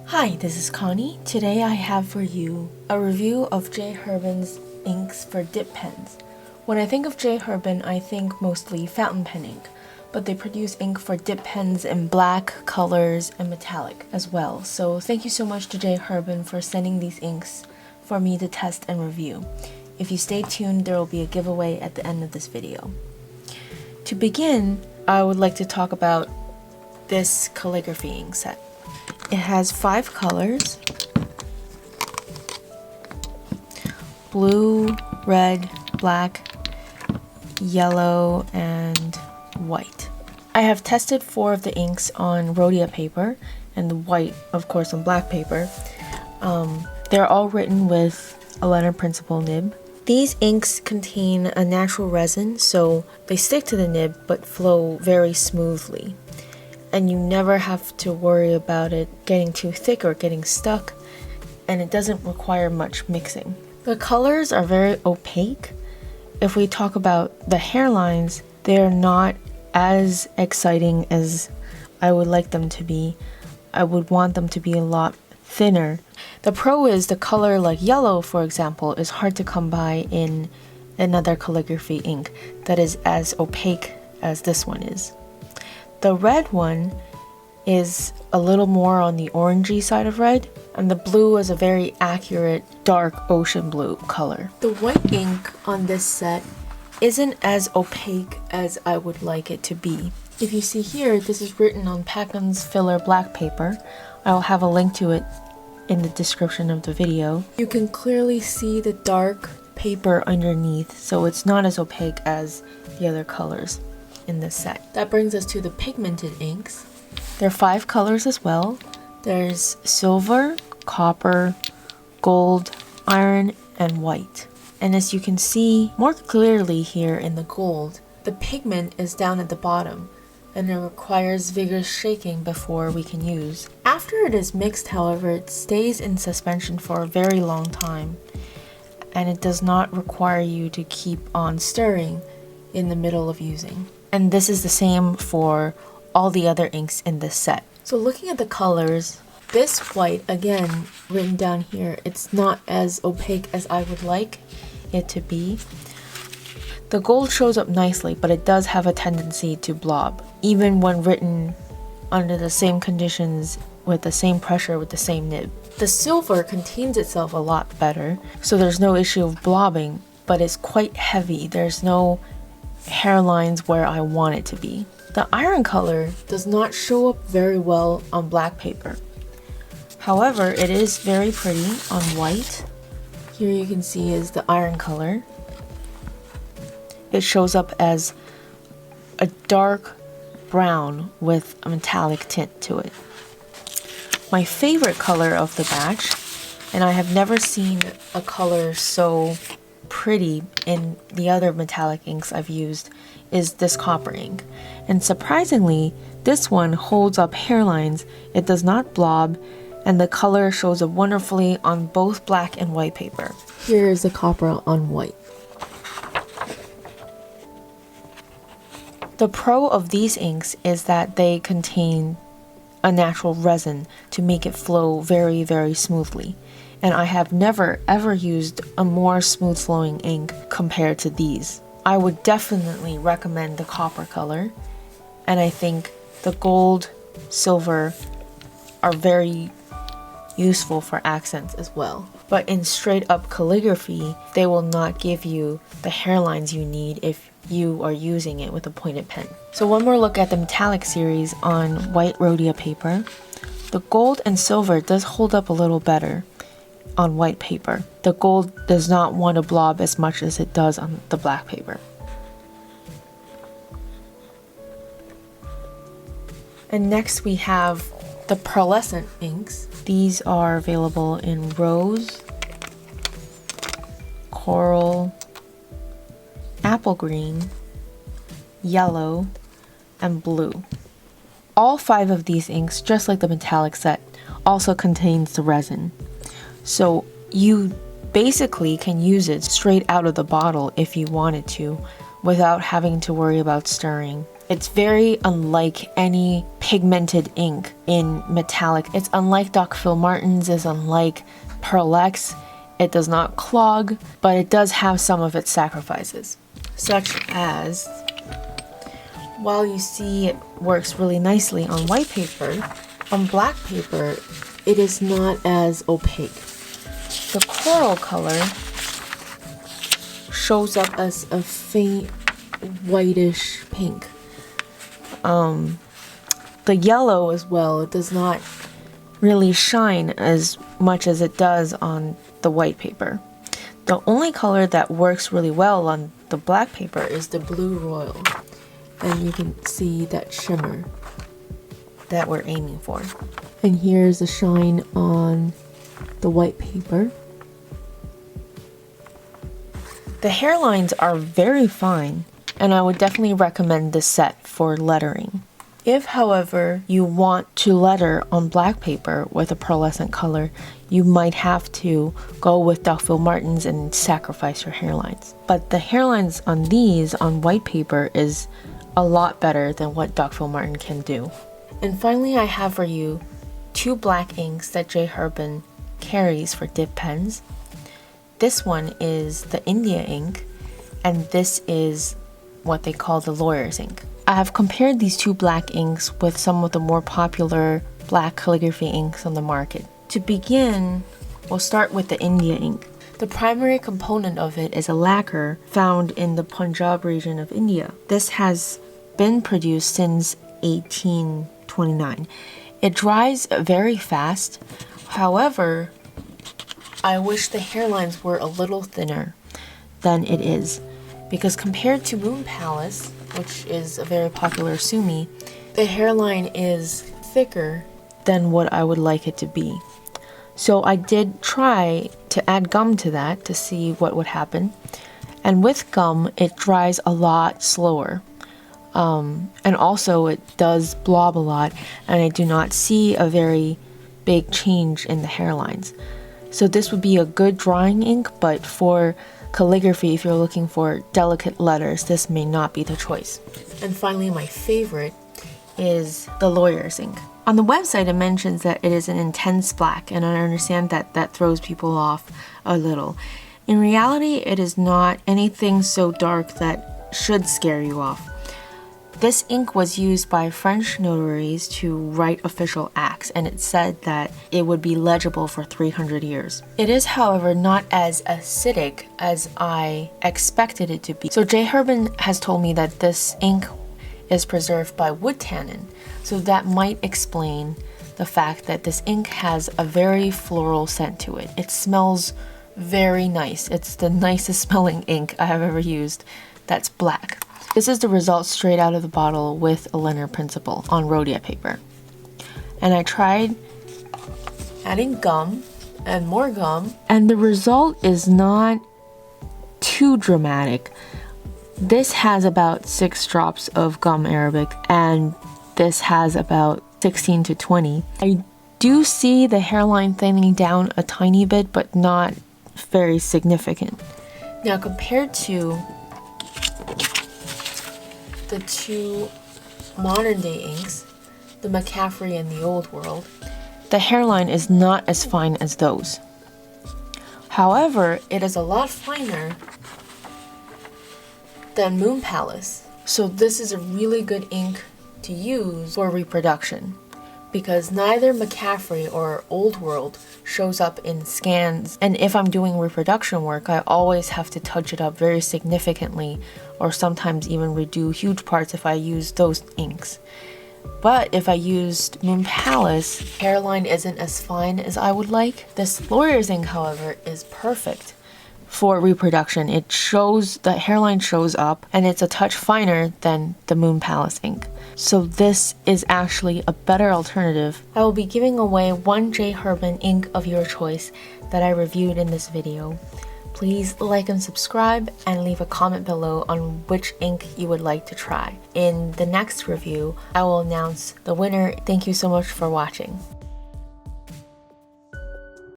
Hi, this is Connie. Today I have for you a review of J. Herbin's inks for dip pens. When I think of J. Herbin, I think mostly fountain pen ink, but they produce ink for dip pens in black, colors, and metallic as well. So thank you so much to J. Herbin for sending these inks for me to test and review. If you stay tuned, there will be a giveaway at the end of this video. To begin, I would like to talk about this calligraphy ink set. It has 5 colors: blue, red, black, yellow, and white. I have tested 4 of the inks on rhodia paper and the white, of course, on black paper. They're all written with a letter principle nib. These inks contain a natural resin, so they stick to the nib but flow very smoothly. And you never have to worry about it getting too thick or getting stuck, and it doesn't require much mixing. The colors are very opaque. If we talk about the hairlines, they're not as exciting as I would like them to be. I would want them to be a lot thinner. The pro is the color like yellow, for example, is hard to come by in another calligraphy ink that is as opaque as this one is. The red one is a little more on the orangey side of red, and the blue is a very accurate dark ocean blue color. The white ink on this set isn't as opaque as I would like it to be. If you see here, this is written on Pacon's filler black paper. I will have a link to it in the description of the video. You can clearly see the dark paper underneath, so it's not as opaque as the other colors in this set. That brings us to the pigmented inks. There are 5 colors as well. There's silver, copper, gold, iron, and white. And as you can see more clearly here in the gold, the pigment is down at the bottom, and it requires vigorous shaking before we can use. After it is mixed, however, it stays in suspension for a very long time, and it does not require you to keep on stirring in the middle of using. And this is the same for all the other inks in this set. So looking at the colors, this white, again, written down here, it's not as opaque as I would like it to be. The gold shows up nicely, but it does have a tendency to blob, even when written under the same conditions with the same pressure with the same nib. The silver contains itself a lot better, so there's no issue of blobbing, but it's quite heavy. There's no hairlines where I want it to be. The iron color does not show up very well on black paper. However, it is very pretty on white. Here you can see is the iron color. It shows up as a dark brown with a metallic tint to it. My favorite color of the batch, and I have never seen a color so pretty in the other metallic inks I've used, is this copper ink. And surprisingly, this one holds up hairlines, it does not blob, and the color shows up wonderfully on both black and white paper. Here is the copper on white. The pro of these inks is that they contain a natural resin to make it flow very, very smoothly. And I have never ever used a more smooth flowing ink compared to these. I would definitely recommend the copper color, and I think the gold, silver are very useful for accents as well. But in straight up calligraphy, they will not give you the hairlines you need if you are using it with a pointed pen. So one more look at the metallic series on white rhodia paper. The gold and silver does hold up a little better on white paper. The gold does not want to blob as much as it does on the black paper. And next we have the Pearlescent inks. These are available in rose, coral, apple green, yellow, and blue. All 5 of these inks, just like the metallic set, also contains the resin. So you basically can use it straight out of the bottle if you wanted to, without having to worry about stirring It's very unlike any pigmented ink in metallic. It's unlike Dr. Martens, it's unlike Pearlescent. It does not clog, but it does have some of its sacrifices, such as, while you see it works really nicely on white paper, on black paper, it is not as opaque. The coral color shows up as a faint whitish pink. The yellow as well, it does not really shine as much as it does on the white paper. The only color that works really well on the black paper is the blue royal. And you can see that shimmer that we're aiming for. And here's the shine on the white paper. The hairlines are very fine, and I would definitely recommend this set for lettering. If, however, you want to letter on black paper with a pearlescent color, you might have to go with Dr. Martens and sacrifice your hairlines. But the hairlines on these on white paper is a lot better than what Dr. Marten can do. And finally, I have for you 2 black inks that J. Herbin carries for dip pens. This one is the India ink, and this is what they call the lawyer's ink. I have compared these 2 black inks with some of the more popular black calligraphy inks on the market. To begin, we'll start with the India ink. The primary component of it is a lacquer found in the Punjab region of India. This has been produced since 1829. It dries very fast. However, I wish the hairlines were a little thinner than it is, because compared to Moon Palace, which is a very popular sumi, the hairline is thicker than what I would like it to be. So I did try to add gum to that to see what would happen. And with gum, it dries a lot slower. And also it does blob a lot, and I do not see a very big change in the hairlines. So this would be a good drawing ink, but for calligraphy, if you're looking for delicate letters, this may not be the choice. And finally, my favorite is the lawyer's ink. On the website, it mentions that it is an intense black, and I understand that that throws people off a little. In reality, it is not anything so dark that should scare you off. This ink was used by French notaries to write official acts, and it said that it would be legible for 300 years. It is, however, not as acidic as I expected it to be. So J. Herbin has told me that this ink is preserved by wood tannin, so that might explain the fact that this ink has a very floral scent to it. It smells very nice. It's the nicest smelling ink I have ever used that's black. This is the result straight out of the bottle with a linear principle on rhodia paper. And I tried adding gum and more gum, and the result is not too dramatic. This has about 6 drops of gum arabic, and this has about 16 to 20. I do see the hairline thinning down a tiny bit, but not very significant. Now, compared to the 2 modern day inks, the Nacree and the Old World, the hairline is not as fine as those. However, it is a lot finer than Moon Palace. So this is a really good ink to use for reproduction, because neither Nacree or Old World shows up in scans, and if I'm doing reproduction work, I always have to touch it up very significantly, or sometimes even redo huge parts if I use those inks. But if I used Moon Palace, hairline isn't as fine as I would like. This lawyer's ink, however, is perfect for reproduction. It shows, the hairline shows up, and it's a touch finer than the Moon Palace ink. So this is actually a better alternative. I will be giving away 1 J. Herbin ink of your choice that I reviewed in this video. Please like and subscribe, and leave a comment below on which ink you would like to try. In the next review, I will announce the winner. Thank you so much for watching.